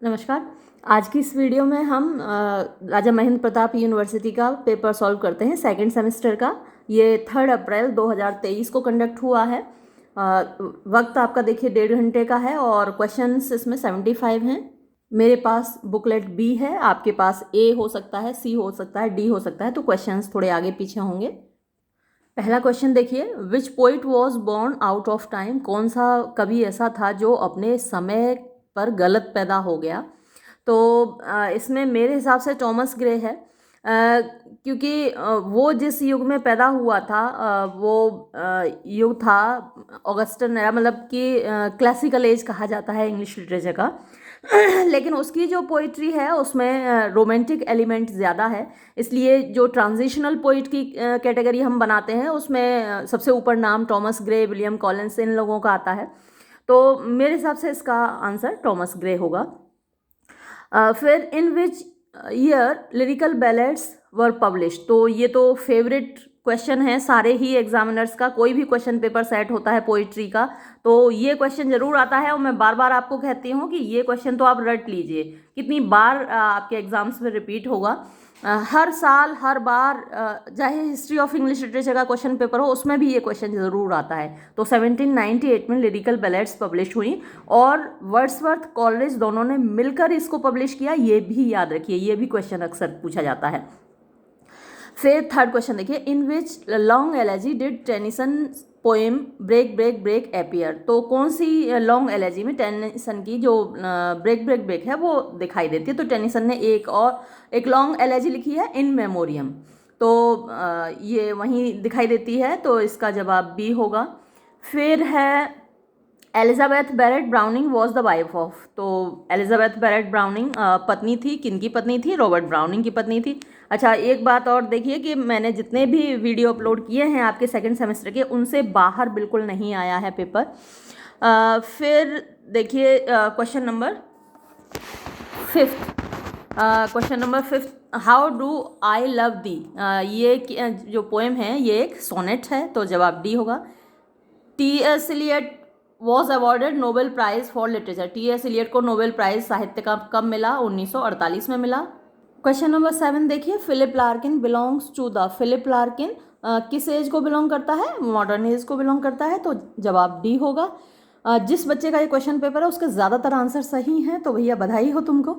नमस्कार। आज की इस वीडियो में हम राजा महेंद्र प्रताप यूनिवर्सिटी का पेपर सॉल्व करते हैं सेकंड सेमेस्टर का। ये 3 अप्रैल 2023 को कंडक्ट हुआ है। वक्त आपका देखिए 1.5 घंटे का है और क्वेश्चंस इसमें 75 हैं। मेरे पास बुकलेट बी है, आपके पास ए हो सकता है, सी हो सकता है, डी हो सकता है, तो क्वेश्चंस थोड़े आगे पीछे होंगे। पहला क्वेश्चन देखिए, which poet was born out of time. कौन सा कवि ऐसा था जो अपने समय पर गलत पैदा हो गया। तो इसमें मेरे हिसाब से टॉमस ग्रे है, क्योंकि वो जिस युग में पैदा हुआ था वो युग था ऑगस्टन एरा, मतलब कि क्लासिकल एज कहा जाता है इंग्लिश लिटरेचर का। लेकिन उसकी जो पोइट्री है उसमें रोमांटिक एलिमेंट ज़्यादा है, इसलिए जो ट्रांजिशनल पोइट की कैटेगरी हम बनाते हैं उसमें सबसे ऊपर नाम टॉमस ग्रे, विलियम कॉलिंस, इन लोगों का आता है। तो मेरे हिसाब से इसका आंसर टॉमस ग्रे होगा। फिर in which year lyrical ballads were publish. तो ये तो फेवरेट क्वेश्चन है सारे ही एग्जामिनर्स का। कोई भी क्वेश्चन पेपर सेट होता है पोइट्री का तो ये क्वेश्चन जरूर आता है, और मैं बार बार आपको कहती हूँ कि ये क्वेश्चन तो आप रट लीजिए। कितनी बार आपके एग्जाम्स में रिपीट होगा, हर साल हर बार, चाहे हिस्ट्री ऑफ इंग्लिश लिटरेचर का क्वेश्चन पेपर हो उसमें भी ये क्वेश्चन ज़रूर आता है। तो 1798 में लिरिकल बैलेड्स पब्लिश हुई और वर्ड्सवर्थ कॉलेज दोनों ने मिलकर इसको पब्लिश किया, ये भी याद रखिए, ये भी क्वेश्चन अक्सर पूछा जाता है। फिर थर्ड क्वेश्चन देखिए, in which long elegy did Tennyson poem break break break appear. तो कौन सी लॉन्ग एलेजी में टेनिसन की जो ब्रेक ब्रेक ब्रेक है वो दिखाई देती है। तो टेनिसन ने एक लॉन्ग एलेजी लिखी है, इन मेमोरियम। तो ये वहीं दिखाई देती है, तो इसका जवाब बी होगा। फिर है Elizabeth Barrett Browning was the wife of. तो एलिजाबेथ बैरेट ब्राउनिंग पत्नी थी, किनकी पत्नी थी? रॉबर्ट ब्राउनिंग की पत्नी थी। अच्छा, एक बात और देखिए कि मैंने जितने भी वीडियो अपलोड किए हैं आपके सेकंड सेमेस्टर के, उनसे बाहर बिल्कुल नहीं आया है पेपर। फिर देखिए question number 5। Question number 5, how do I love thee. ये जो पोएम है ये एक सोनेट है, तो जवाब डी होगा। T S. Eliot was awarded Nobel Prize for literature. T S. Eliot को नोबेल प्राइज साहित्य का कब मिला? 1948 में मिला। क्वेश्चन नंबर 7 देखिए, Philip Larkin belongs to the. Philip Larkin किस एज को बिलोंग करता है? मॉडर्न एज को बिलोंग करता है, तो जवाब डी होगा। जिस बच्चे का ये क्वेश्चन पेपर है उसके ज़्यादातर आंसर सही हैं, तो भैया बधाई हो तुमको।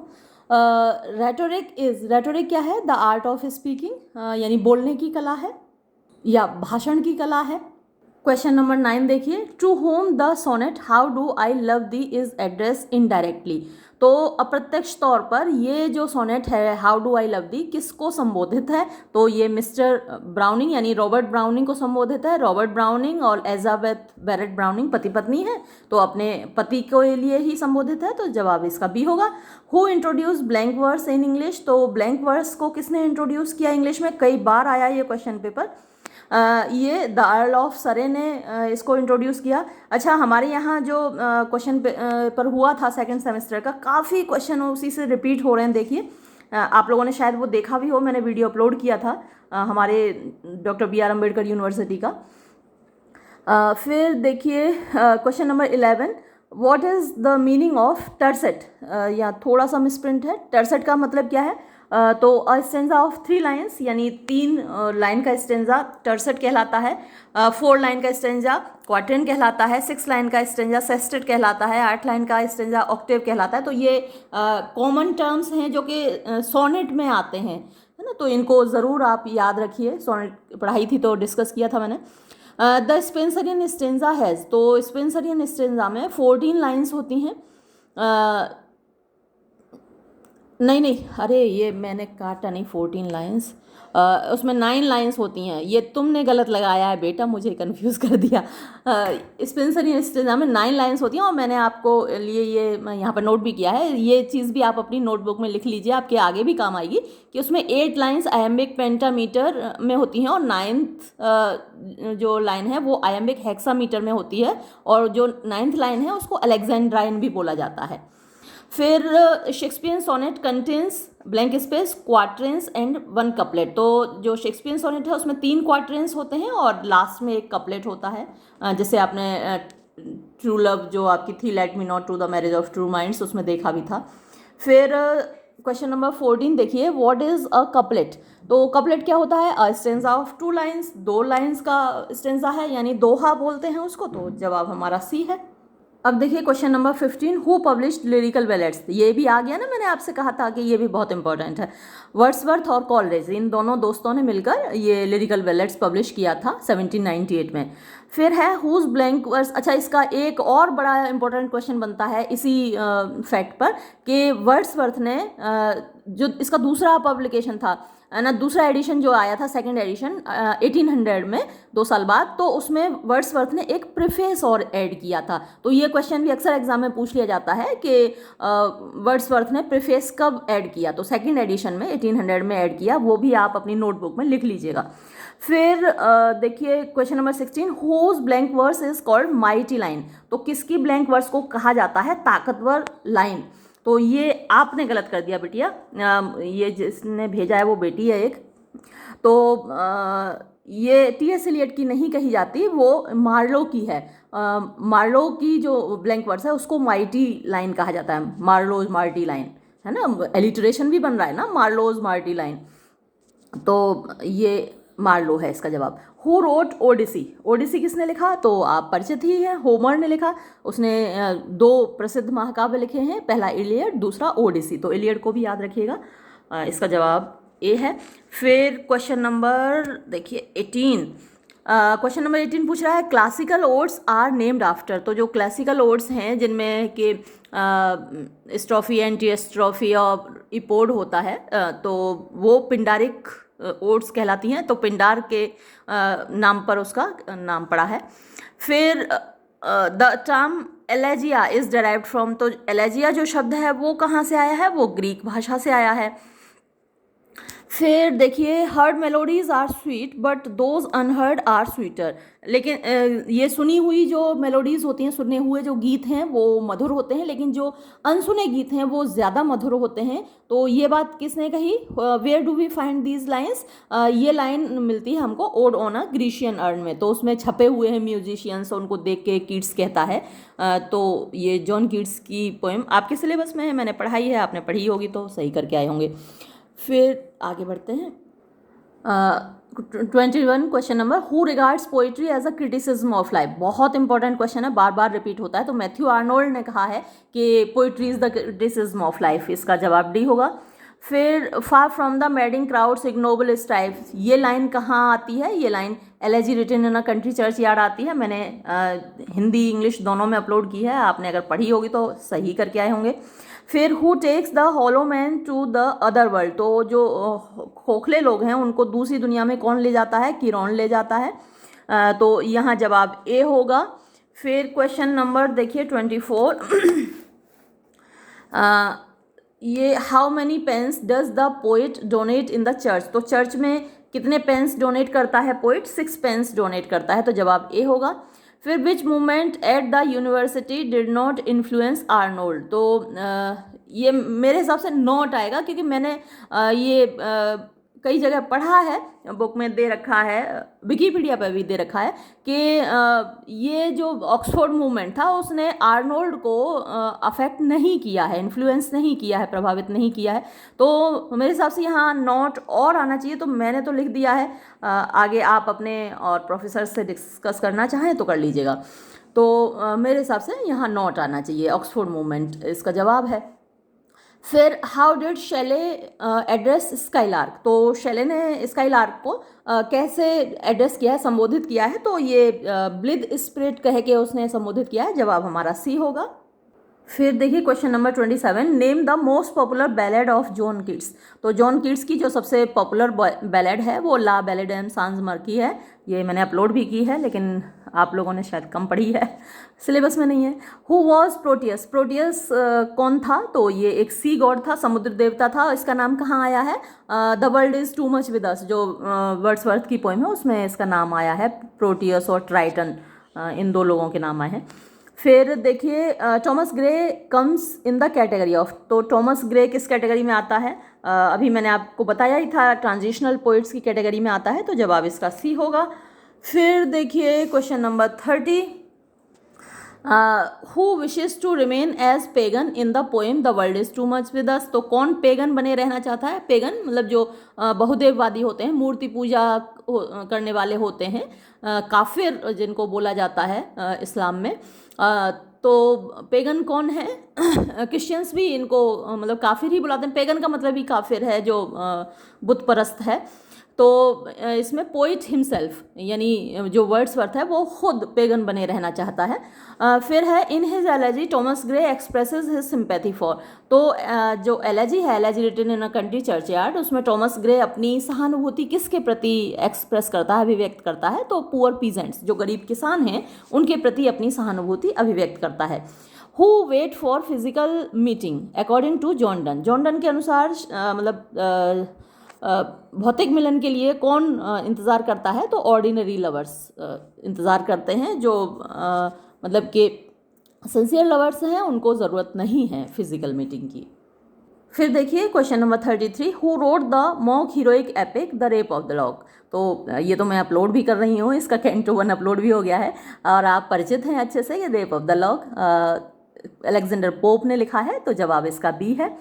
रेटोरिक क्या है? द आर्ट ऑफ स्पीकिंग, यानी बोलने की कला है या भाषण की कला है। क्वेश्चन नंबर 9 देखिए, to whom the sonnet how do I love thee is address indirectly. तो अप्रत्यक्ष तौर पर ये जो सोनेट है how do I love thee किसको संबोधित है? तो ये मिस्टर ब्राउनिंग यानी रॉबर्ट ब्राउनिंग को संबोधित है। रॉबर्ट ब्राउनिंग और एलिजाबेथ बैरेट ब्राउनिंग पति पत्नी है, तो अपने पति के लिए ही संबोधित है, तो जवाब इसका बी होगा। Who introduce blank verse in English. तो ब्लैंक वर्स को किसने इंट्रोड्यूस किया इंग्लिश में? कई बार आया ये क्वेश्चन पेपर। ये द अर्ल ऑफ सरे ने इसको इंट्रोड्यूस किया। अच्छा, हमारे यहाँ जो क्वेश्चन पर हुआ था सेकंड सेमेस्टर का, काफ़ी क्वेश्चन उसी से रिपीट हो रहे हैं। देखिए आप लोगों ने शायद वो देखा भी हो, मैंने वीडियो अपलोड किया था हमारे doctor B R Ambedkar university का। फिर देखिए question number 11, what is the meaning of tercet. या थोड़ा सा मिसप्रिंट है। टर्सेट का मतलब क्या है? तो अ स्टेंजा ऑफ 3 लाइन्स, यानी 3 लाइन का स्टेंजा टर्सेट कहलाता है। 4 लाइन का स्टेंजा क्वार्टेन कहलाता है। 6 लाइन का स्टेंजा सेस्टेट कहलाता है। 8 लाइन का स्टेंजा ऑक्टेव कहलाता है। तो ये कॉमन टर्म्स हैं जो कि सोनेट में आते हैं, है ना, तो इनको ज़रूर आप याद रखिए। सोनेट पढ़ाई थी तो डिस्कस किया था मैंने। The Spenserian stanza has. तो स्पेंसरियन स्टेंजा में 14 लाइन्स होती हैं। नहीं, अरे ये मैंने काटा नहीं, 14 लाइन्स, उसमें 9 लाइन्स होती हैं। ये तुमने गलत लगाया है बेटा, मुझे कंफ्यूज कर दिया। स्पेंसरियन स्टेंजा में 9 लाइन्स होती हैं, और मैंने आपको लिए ये यहाँ पर नोट भी किया है। ये चीज़ भी आप अपनी नोटबुक में लिख लीजिए, आपके आगे भी काम आएगी, कि उसमें 8 लाइन्स आयम्बिक पेंटामीटर में होती हैं, और 9th जो लाइन है वो आयम्बिक हेक्सामीटर में होती है, और जो 9th लाइन है उसको अलेक्जेंड्राइन भी बोला जाता है। फिर Shakespearean sonnet contains blank space, quatrains and 1 couplet. तो जो शेक्सपियन सोनेट है उसमें 3 क्वार्ट्रेंस होते हैं और लास्ट में एक कपलेट होता है। जैसे आपने ट्रू लव जो आपकी थी, let me not to the marriage of true minds, उसमें देखा भी था। फिर क्वेश्चन नंबर 14 देखिए, व्हाट इज़ अ कपलेट। तो कपलेट क्या होता है? A stanza of 2 lines, 2 lines का स्टेंजा है, यानी दोहा बोलते हैं उसको। तो जवाब हमारा सी है। अब देखिए question number 15, who published lyrical ballads. ये भी आ गया ना, मैंने आपसे कहा था कि ये भी बहुत इंपॉर्टेंट है। वर्ड्सवर्थ और कॉलरेज, इन दोनों दोस्तों ने मिलकर ये लिरिकल बैलेड्स पब्लिश किया था 1798 में। फिर है हुज ब्लैंक वर्स। अच्छा, इसका एक और बड़ा इंपॉर्टेंट क्वेश्चन बनता है इसी फैक्ट पर कि वर्ड्सवर्थ ने जो इसका दूसरा पब्लिकेशन था ना, दूसरा एडिशन जो आया था, सेकंड एडिशन 1800 में, 2 साल बाद, तो उसमें वर्ड्सवर्थ ने एक प्रीफेस और ऐड किया था। तो ये क्वेश्चन भी अक्सर एग्जाम में पूछ लिया जाता है कि वर्ड्सवर्थ ने प्रीफेस कब ऐड किया। तो सेकंड एडिशन में 1800 में ऐड किया, वो भी आप अपनी नोटबुक में लिख लीजिएगा। फिर देखिए question number 16, whose blank verse is called mighty line. तो किसकी ब्लैंक वर्स को कहा जाता है ताकतवर लाइन। तो ये आपने गलत कर दिया बिटिया, ये जिसने भेजा है वो बेटी है एक। तो ये टी.एस. एलियट की नहीं कही जाती, वो मार्लो की है। मार्लो की जो ब्लैंक वर्स है उसको माइटी लाइन कहा जाता है, मार्लोज मार्टी लाइन, है ना। एलिटरेशन भी बन रहा है ना, मार्लोज मार्टी लाइन। तो ये मार्लो है इसका जवाब। Who wrote Odissi. ओडिसी किसने लिखा? तो आप परिचित ही हैं, होमर ने लिखा। उसने 2 प्रसिद्ध महाकाव्य लिखे हैं, पहला इलियड, दूसरा ओडिसी। तो इलियड को भी याद रखिएगा। इसका जवाब ए है। फिर क्वेश्चन नंबर देखिए 18, क्वेश्चन नंबर 18 पूछ रहा है classical odes are named after. तो जो क्लासिकल ओड्स हैं जिनमें कि स्ट्रोफी, एंटीस्ट्रोफी और इपोड होता है, तो वो पिंडारिक ओड्स कहलाती हैं। तो पिंडार के नाम पर उसका नाम पड़ा है। फिर the term elegia is derived from. तो एलेजिया जो शब्द है वो कहाँ से आया है? वो ग्रीक भाषा से आया है। फिर देखिए, heard melodies are sweet but those unheard are sweeter. लेकिन ये सुनी हुई जो मेलोडीज होती हैं, सुने हुए जो गीत हैं वो मधुर होते हैं, लेकिन जो अनसुने गीत हैं वो ज़्यादा मधुर होते हैं। तो ये बात किसने कही? Where do we find these lines. ये लाइन मिलती है हमको ode on a Grecian urn में। तो उसमें छपे हुए हैं म्यूजिशियंस, उनको देख के कीट्स कहता है। तो ये जॉन कीट्स की पोएम आपके सिलेबस में है, मैंने पढ़ाई है, आपने पढ़ी होगी तो सही करके आए होंगे। फिर आगे बढ़ते हैं। 21 question number, who regards poetry as a criticism of life. बहुत इंपॉर्टेंट क्वेश्चन है, बार बार रिपीट होता है। तो मैथ्यू आर्नोल्ड ने कहा है कि poetry is the criticism of life. इसका जवाब डी होगा। फिर far from the madding crowd's ignoble strife, ये लाइन कहाँ आती है? ये line elegy written in a country churchyard आती है। मैंने हिंदी इंग्लिश दोनों में अपलोड की है, आपने अगर पढ़ी होगी तो सही करके आए होंगे। फिर who takes the hollow man to the other world. तो जो खोखले लोग हैं उनको दूसरी दुनिया में कौन ले जाता है? किरौन ले जाता है। तो यहाँ जवाब ए होगा। फिर क्वेश्चन नंबर देखिए 24, ये how many pence does the poet donate in the church. तो चर्च में कितने पेंस डोनेट करता है पोइट? 6 पेंस डोनेट करता है। तो जवाब ए होगा। फिर विच movement at the university did not influence Arnold. तो ये मेरे हिसाब से नॉट आएगा, क्योंकि मैंने ये कई जगह पढ़ा है, बुक में दे रखा है, विकीपीडिया पर भी दे रखा है कि ये जो ऑक्सफोर्ड मूवमेंट था उसने आर्नोल्ड को अफेक्ट नहीं किया है, इन्फ्लुएंस नहीं किया है, प्रभावित नहीं किया है। तो मेरे हिसाब से यहाँ नॉट और आना चाहिए। तो मैंने तो लिख दिया है, आगे आप अपने और प्रोफेसर से डिस्कस करना चाहें तो कर लीजिएगा। तो मेरे हिसाब से यहाँ नॉट आना चाहिए, ऑक्सफोर्ड मूवमेंट इसका जवाब है। फिर हाउ डिड शेले एड्रेस स्काईलार्क। तो शेले ने स्काईलार्क को कैसे एड्रेस किया है, संबोधित किया है? तो ये ब्लिद स्पिरिट कह के उसने संबोधित किया है। जवाब हमारा सी होगा। फिर देखिए question number 27, name the most popular ballad of John Keats. तो जॉन कीट्स की जो सबसे पॉपुलर बैलेड है वो ला बैलेड एम सांस मर्की है। ये मैंने अपलोड भी की है, लेकिन आप लोगों ने शायद कम पढ़ी है, सिलेबस में नहीं है। Who was Proteus. प्रोटियस कौन था? तो ये एक सी गॉड था, समुद्र देवता था। इसका नाम कहाँ आया है? The world is to much with अस, जो वर्ड्सवर्थ की पोएम है उसमें इसका नाम आया है। प्रोटियस और ट्राइटन, इन 2 लोगों के नाम आए हैं। फिर देखिए Thomas Gray comes in the category of. तो टॉमस ग्रे किस कैटेगरी में आता है? अभी मैंने आपको बताया ही था, ट्रांजिशनल पोइट्स की कैटेगरी में आता है। तो जवाब इसका सी होगा। फिर देखिए question number 30, who wishes to remain as pagan in the poem the world is too much with us. तो कौन पेगन बने रहना चाहता है? पेगन मतलब जो बहुदेववादी होते हैं, मूर्ति पूजा करने वाले होते हैं, काफिर जिनको बोला जाता है इस्लाम में। तो पेगन कौन है? क्रिश्चियंस भी इनको मतलब काफिर ही बुलाते हैं। पेगन का मतलब ही काफिर है, जो बुत परस्त है। तो इसमें पोइट हिमसेल्फ यानी जो वर्ड्सवर्थ है वो खुद पेगन बने रहना चाहता है। फिर है in his elegy Thomas Gray expresses his sympathy for. तो जो एलेजी है, elegy written in a country churchyard, उसमें टॉमस ग्रे अपनी सहानुभूति किसके प्रति एक्सप्रेस करता है, अभिव्यक्त करता है? तो पुअर पीजेंट्स, जो गरीब किसान हैं, उनके प्रति अपनी सहानुभूति अभिव्यक्त करता है। Who wait for physical meeting according to John Donne. John Donne के अनुसार मतलब भौतिक मिलन के लिए कौन इंतज़ार करता है? तो ऑर्डिनरी लवर्स इंतज़ार करते हैं, जो मतलब कि सिंसियर लवर्स हैं, उनको ज़रूरत नहीं है फिजिकल मीटिंग की। फिर देखिए question number 33, who wrote the mock heroic epic the rape of the lock. तो ये तो मैं अपलोड भी कर रही हूँ, इसका कैंटो 1 अपलोड भी हो गया है और आप परिचित हैं अच्छे से। ये rape of the lock Alexander pope ने लिखा है, तो जवाब इसका बी है।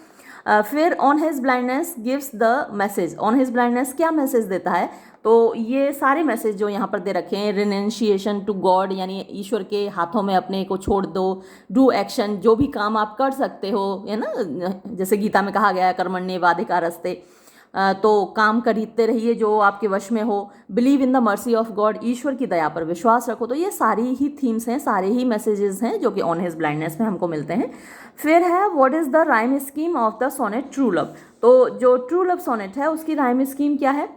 फिर on his blindness gives the message. On his blindness क्या मैसेज देता है? तो ये सारे मैसेज जो यहाँ पर दे रखे हैं, रिनेंशिएशन टू गॉड यानी ईश्वर के हाथों में अपने को छोड़ दो, डू एक्शन, जो भी काम आप कर सकते हो, है ना, जैसे गीता में कहा गया है कर्मण्येवाधिकारस्ते, तो काम करते रहिए जो आपके वश में हो। Believe in the mercy of God, ईश्वर की दया पर विश्वास रखो। तो ये सारी ही थीम्स हैं, सारे ही मैसेजेस हैं जो कि ऑन हिज ब्लाइंडनेस में हमको मिलते हैं। फिर है what is the rhyme scheme of the sonnet true love. तो जो ट्रू लव सोनेट है उसकी राइम स्कीम क्या है?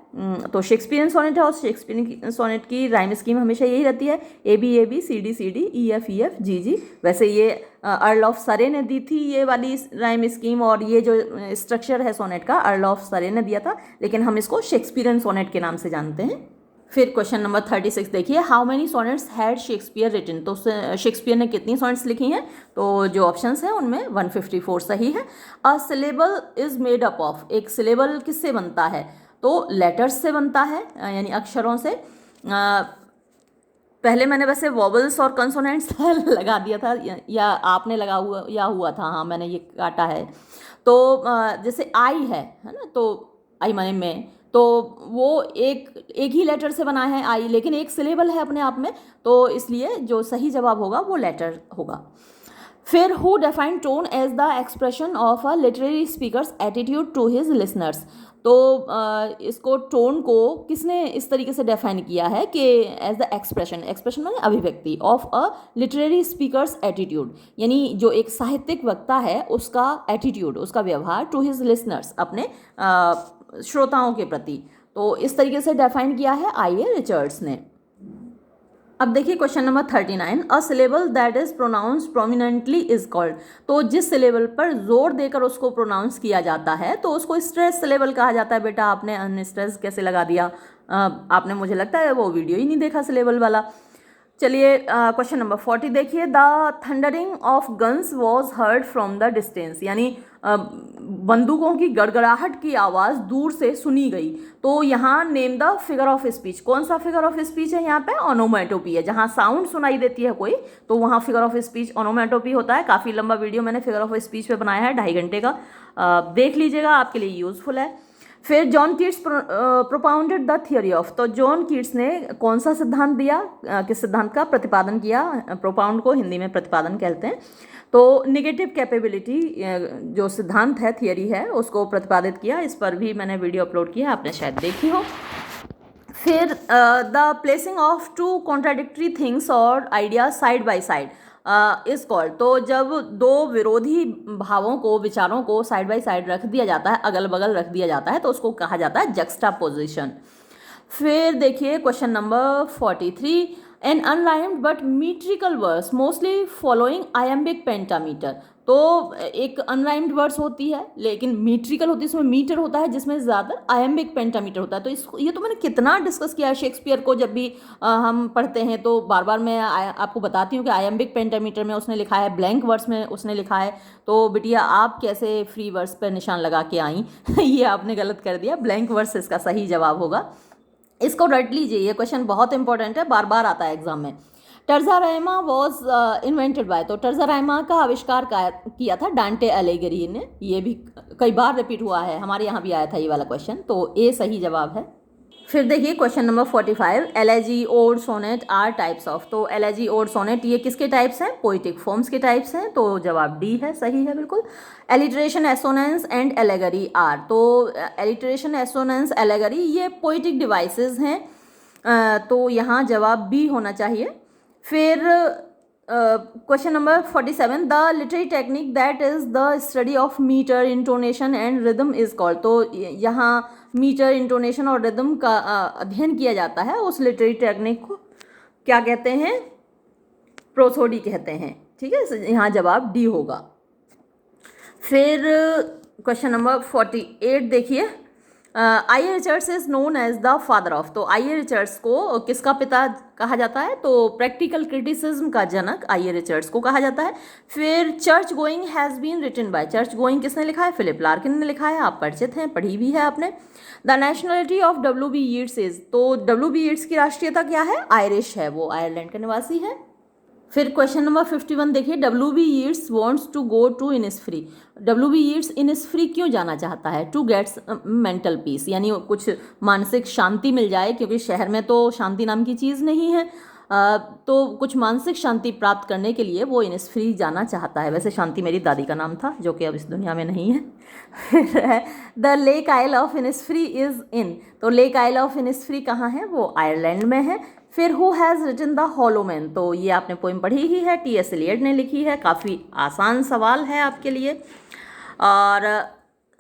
तो शेक्सपियन सोनेट है और शेक्सपियन सोनेट की राइम स्कीम हमेशा यही रहती है, A B C D E F G G. वैसे ये अर्ल ऑफ सरे ने दी थी ये वाली राइम स्कीम, और ये जो स्ट्रक्चर है सोनेट का अर्ल ऑफ सरे ने दिया था, लेकिन हम इसको शेक्सपियन सोनेट के नाम से जानते हैं। फिर क्वेश्चन नंबर 36 देखिए, how many sonnets had Shakespeare written. तो शेक्सपियर ने कितनी सोनेट्स लिखी हैं? तो जो ऑप्शंस हैं उनमें 154 सही है। A syllable is made up of. एक सिलेबल किससे बनता है? तो लेटर्स से बनता है, यानी अक्षरों से। पहले मैंने वैसे वॉवल्स और कंसोनेंट्स लगा दिया था, या आपने लगा हुआ था, हाँ मैंने ये काटा है। तो जैसे आई है ना, तो आई माने में, तो वो एक ही लेटर से बना है आई, लेकिन एक सिलेबल है अपने आप में, तो इसलिए जो सही जवाब होगा वो लेटर होगा। फिर who define tone as the expression of a literary speaker's attitude to his listeners. तो इसको टोन को किसने इस तरीके से डिफाइन किया है कि एज द एक्सप्रेशन माने अभिव्यक्ति of a literary speaker's attitude, यानी जो एक साहित्यिक वक्ता है उसका एटीट्यूड, उसका व्यवहार टू हिज लिसनर्स, अपने श्रोताओं के प्रति। तो इस तरीके से डिफाइन किया है आई.ए. रिचर्ड्स ने। अब देखिए question number 39, a syllable that is pronounced prominently is called. तो जिस सिलेबल पर जोर देकर उसको प्रोनाउंस किया जाता है तो उसको स्ट्रेस सिलेबल कहा जाता है। बेटा आपने अनस्ट्रेस कैसे लगा दिया? आपने, मुझे लगता है वो वीडियो ही नहीं देखा सिलेबल वाला। चलिए क्वेश्चन नंबर 40 देखिए, the thundering of guns was heard from the distance, यानी बंदूकों की गड़गड़ाहट की आवाज़ दूर से सुनी गई। तो यहाँ name the figure of speech. कौन सा फिगर ऑफ स्पीच है यहाँ पे? ओनोमेटोपी है। जहाँ साउंड सुनाई देती है कोई, तो वहाँ फिगर ऑफ स्पीच ओनोमेटोपी होता है। काफ़ी लंबा वीडियो मैंने फिगर ऑफ स्पीच पे बनाया है, 2.5 घंटे का, देख लीजिएगा, आपके लिए यूजफुल है। फिर John Keats propounded the theory of. तो जॉन कीट्स ने कौन सा सिद्धांत दिया, किस सिद्धांत का प्रतिपादन किया? प्रोपाउंड को हिंदी में प्रतिपादन कहते हैं। तो निगेटिव कैपेबिलिटी जो सिद्धांत है, थियोरी है, उसको प्रतिपादित किया। इस पर भी मैंने वीडियो अपलोड किया, आपने शायद देखी हो। फिर the placing of two contradictory things और ideas side by side is called. तो जब दो विरोधी भावों को, विचारों को साइड बाय साइड रख दिया जाता है, अगल बगल रख दिया जाता है, तो उसको कहा जाता है जक्सटापोजिशन। फिर देखिए question number 43, an unrhymed but metrical verse mostly following iambic pentameter. तो एक अनराइम्ड वर्स होती है लेकिन मीट्रिकल होती है, इसमें मीटर होता है, जिसमें ज़्यादा आयम्बिक पेंटामीटर होता है। तो इसको, ये तो मैंने कितना डिस्कस किया है शेक्सपियर को, जब भी हम पढ़ते हैं तो बार बार मैं आपको बताती हूँ कि आयम्बिक पेंटामीटर में उसने लिखा है, ब्लैंक वर्स में उसने लिखा है। तो बिटिया आप कैसे फ्री वर्स पर निशान लगा के आई? ये आपने गलत कर दिया, ब्लैंक वर्स इसका सही जवाब होगा। इसको रट लीजिए, ये क्वेश्चन बहुत इंपॉर्टेंट है, बार बार आता है एग्जाम में। टर्जाराइमा वॉज इन्वेंटेड बाय, तो टर्जाराइमा का आविष्कार किया था डांटे अलीघिरी ने। ये भी कई बार रिपीट हुआ है, हमारे यहाँ भी आया था ये वाला क्वेश्चन, तो ए सही जवाब है। फिर देखिए question number 45, elegy, ode, sonnet are types of. तो एलेजी, ओड, सोनेट ये किसके टाइप्स हैं? पोइटिक फॉर्म्स के टाइप्स हैं, तो जवाब डी है, सही है बिल्कुल। Alliteration, assonance and allegory are, तो एलिट्रेशन, एसोनेंस, एलेगरी ये पोइटिक डिवाइसेस हैं, तो यहाँ जवाब बी होना चाहिए। फिर question number 47, the literary technique that is the study of meter, intonation and rhythm is called. तो यहाँ मीटर, इंटोनेशन और रिदम का अध्ययन किया जाता है, उस लिटरेरी टेक्निक को क्या कहते हैं? प्रोसोडी कहते हैं। ठीक है, यहाँ जवाब डी होगा। फिर क्वेश्चन नंबर 48 देखिए, I Richards is known as the father of. तो आई रिचर्ड्स को किसका पिता कहा जाता है? तो प्रैक्टिकल क्रिटिसिज्म का जनक आई रिचर्ड्स को कहा जाता है। फिर church going has been written by, church going किसने लिखा है? फिलिप लार्किन ने लिखा है, आप परिचित हैं, पढ़ी भी है आपने। The nationality of W.B. Yeats is, तो W.B. यीट्स की राष्ट्रीयता क्या है? आयरिश है, वो आयरलैंड का निवासी है। फिर क्वेश्चन नंबर 51 देखिए, W.B. Yeats wants to go to Innisfree. W.B. Yeats Innisfree क्यों जाना चाहता है? टू गेट्स मेंटल पीस, यानी कुछ मानसिक शांति मिल जाए, क्योंकि शहर में तो शांति नाम की चीज़ नहीं है, तो कुछ मानसिक शांति प्राप्त करने के लिए वो इनिसफ्री जाना चाहता है। वैसे शांति मेरी दादी का नाम था, जो कि अब इस दुनिया में नहीं है। फिर है the lake isle of Innisfree is in, तो लेक आइल ऑफ इनिसफ्री कहाँ है? वो आयरलैंड में है। फिर who has written the hollow man, तो ये आपने पोइम पढ़ी ही है, T.S. एलियट ने लिखी है, काफ़ी आसान सवाल है आपके लिए। और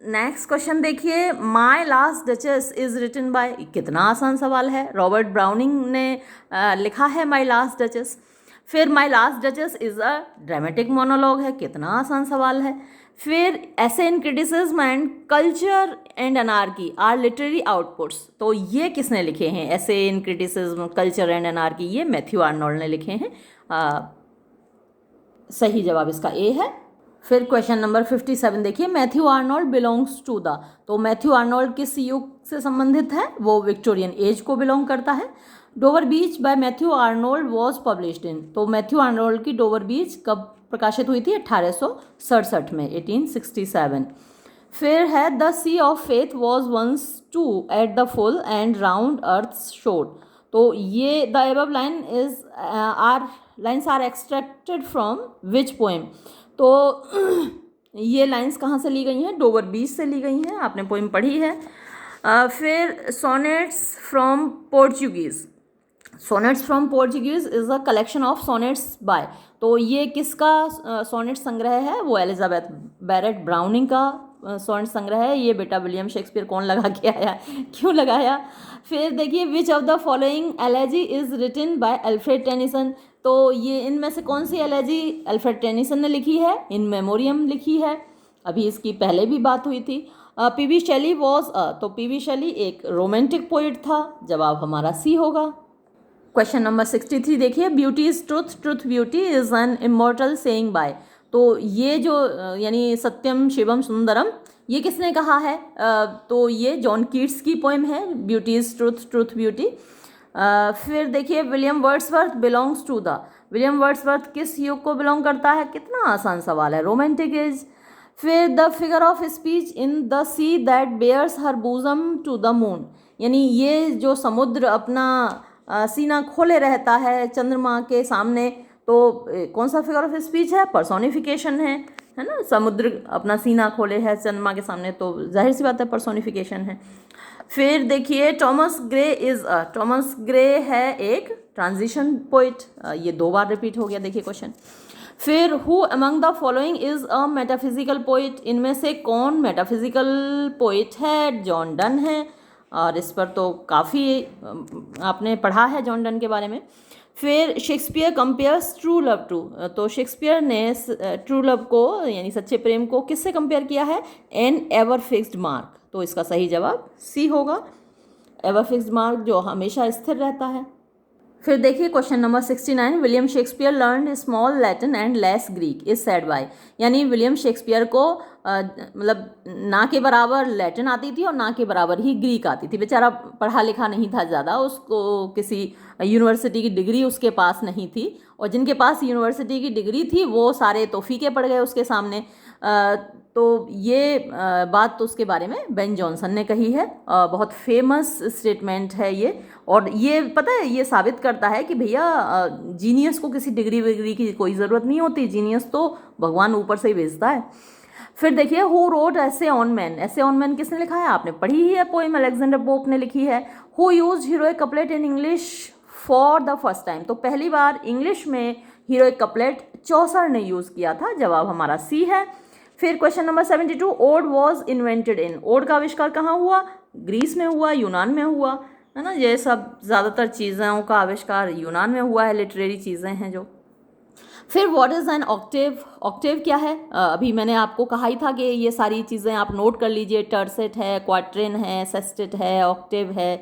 नेक्स्ट क्वेश्चन देखिए, my last duchess is written by, कितना आसान सवाल है, रॉबर्ट ब्राउनिंग ने लिखा है माई लास्ट डचेस। फिर my last duchess is a dramatic monologue है, कितना आसान सवाल है। फिर essay in criticism and culture and anarchy are literary outputs, तो ये किसने लिखे हैं? Essay in criticism, culture and anarchy, ये मैथ्यू आर्नोल्ड ने लिखे हैं, सही जवाब इसका ए है। फिर क्वेश्चन नंबर 57 देखिए, Matthew Arnold belongs to the, तो मैथ्यू आर्नोल्ड किस युग से संबंधित है? वो विक्टोरियन एज को बिलोंग करता है। Dover Beach by Matthew Arnold was published in, तो मैथ्यू आर्नोल्ड की डोवर बीच कब प्रकाशित हुई थी? 1867 में, 1867। फिर है the sea of faith was once too at the full and round earth shore, तो ये the above line is lines are extracted from which poem, तो ये लाइन्स कहाँ से ली गई हैं? डोवर बीच से ली गई हैं, आपने पोएम पढ़ी है। फिर sonnets from Portuguese, sonnets from Portuguese is a collection of sonnets by, तो ये किसका सोनेट संग्रह है? वो एलिजाबेथ बैरेट ब्राउनिंग का सोनेट संग्रह है। ये बेटा विलियम शेक्सपियर कौन लगा के आया, क्यों लगाया? फिर देखिए, which of the following elegy is written by Alfred Tennyson, तो ये इनमें से कौन सी एलेजी अल्फ्रेड टेनिसन ने लिखी है? इन मेमोरियम लिखी है, अभी इसकी पहले भी बात हुई थी। P.B. शेली वॉज तो P.B. शेली एक रोमांटिक पोइट था, जवाब हमारा सी होगा। क्वेश्चन नंबर 63 देखिए, beauty is truth, truth beauty is an immortal saying by, तो ये जो यानी सत्यम शिवम सुंदरम, ये किसने कहा है? तो ये जॉन कीट्स की पोएम है, beauty is truth, truth beauty. फिर देखिए, William Wordsworth belongs to the, William Wordsworth किस युग को बिलोंग करता है? कितना आसान सवाल है, रोमांटिक एज। फिर the figure of speech in the sea that bares her bosom to the moon, यानी ये जो समुद्र अपना सीना खोले रहता है चंद्रमा के सामने, तो कौन सा फिगर ऑफ स्पीच है? पर्सोनिफिकेशन है ना, समुद्र अपना सीना खोले है चंद्रमा के सामने, तो जाहिर सी बात है पर्सोनिफिकेशन है। फिर देखिए, Thomas Gray is Thomas Gray है एक ट्रांजिशन पोइट, ये 2 बार रिपीट हो गया, देखिए क्वेश्चन। फिर who among the following is a metaphysical poet, इनमें से कौन मेटाफिजिकल पोइट है? जॉन डन है, और इस पर तो काफ़ी आपने पढ़ा है जॉन डन के बारे में। फिर Shakespeare compares true love to, तो शेक्सपियर ने ट्रू लव को यानी सच्चे प्रेम को किससे कंपेयर किया है? एन एवर फिक्स्ड मार्क, तो इसका सही जवाब सी होगा, एवर फिक्स्ड मार्क जो हमेशा स्थिर रहता है। फिर देखिए question number 69, William Shakespeare learn small Latin and less Greek is said bye, यानी विलियम शेक्सपियर को मतलब ना के बराबर लैटिन आती थी और ना के बराबर ही ग्रीक आती थी। बेचारा पढ़ा लिखा नहीं था ज़्यादा, उसको किसी यूनिवर्सिटी की डिग्री उसके पास नहीं थी, और जिनके पास यूनिवर्सिटी की डिग्री थी वो सारे तो फीके पड़ गए उसके सामने। तो ये बात तो उसके बारे में बेन जॉनसन ने कही है। बहुत फेमस स्टेटमेंट है ये, और ये पता है ये साबित करता है कि भैया जीनियस को किसी डिग्री विग्री की कोई ज़रूरत नहीं होती, जीनियस तो भगवान ऊपर से ही भेजता है। फिर देखिए हु रोट ऐसे ऑन मैन, ऐसे ऑन मैन किसने लिखा है, आपने पढ़ी ही है पोइम, अलेक्जेंडर पोप ने लिखी है। Who use heroic couplet in English for the first time, तो पहली बार इंग्लिश में हीरोइक कपलेट चौसर ने यूज़ किया था, जवाब हमारा सी है। फिर question number 72, ode was invented in, ode का आविष्कार कहाँ हुआ, ग्रीस में हुआ, यूनान में हुआ, है ना। ये सब ज़्यादातर चीज़ों का आविष्कार यूनान में हुआ है, लिटरेरी चीज़ें हैं जो। फिर what is an Octave, Octave क्या है, अभी मैंने आपको कहा ही था कि ये सारी चीज़ें आप नोट कर लीजिए, टर्सेट है, क्वाट्रेन है, सेस्टेट है, ऑक्टेव है।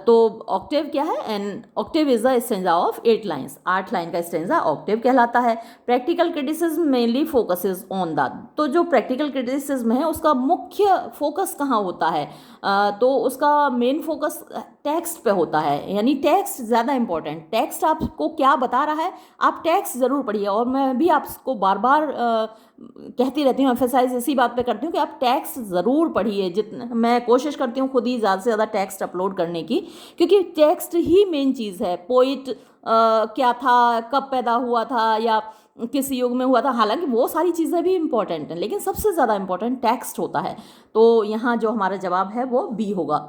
तो ऑक्टेव क्या है, an octave is the stanza of 8 lines, 8 line का स्टेंजा ऑक्टेव कहलाता है। Practical criticism mainly focuses on the, तो जो प्रैक्टिकल क्रिटिसिज्म है उसका मुख्य फोकस कहाँ होता है, तो उसका मेन फोकस टेक्स्ट पे होता है, यानी टेक्स्ट ज़्यादा इंपॉर्टेंट, टेक्स्ट आपको क्या बता रहा है, आप टेक्स्ट ज़रूर पढ़िए। और मैं भी आपको बार बार कहती रहती हूँ, एम्फेसाइज इसी बात पे करती हूँ कि आप टेक्स्ट ज़रूर पढ़िए। जितना मैं कोशिश करती हूँ खुद ही ज़्यादा से ज़्यादा टेक्स्ट अपलोड करने की, क्योंकि टेक्स्ट ही मेन चीज़ है। पोइट क्या था, कब पैदा हुआ था, या किस युग में हुआ था, हालांकि वो सारी चीज़ें भी इंपॉर्टेंट हैं, लेकिन सबसे ज़्यादा इंपॉर्टेंट टेक्स्ट होता है। तो यहाँ जो हमारा जवाब है वो बी होगा।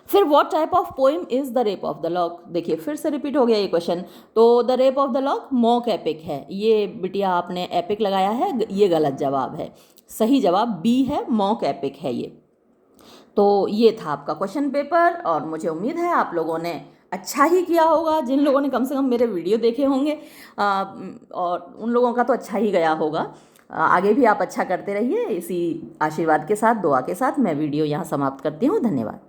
फिर what type of poem is the rape of the lock, देखिए फिर से रिपीट हो गया ये क्वेश्चन। तो the rape of the lock mock epic है, ये बिटिया आपने एपिक लगाया है, ये गलत जवाब है, सही जवाब बी है, मॉक एपिक है ये। तो ये था आपका क्वेश्चन पेपर, और मुझे उम्मीद है आप लोगों ने अच्छा ही किया होगा, जिन लोगों ने कम से कम मेरे वीडियो देखे होंगे, और उन लोगों का तो अच्छा ही गया होगा। आगे भी आप अच्छा करते रहिए। इसी आशीर्वाद के साथ, दुआ के साथ मैं वीडियो यहाँ समाप्त करती हूँ। धन्यवाद।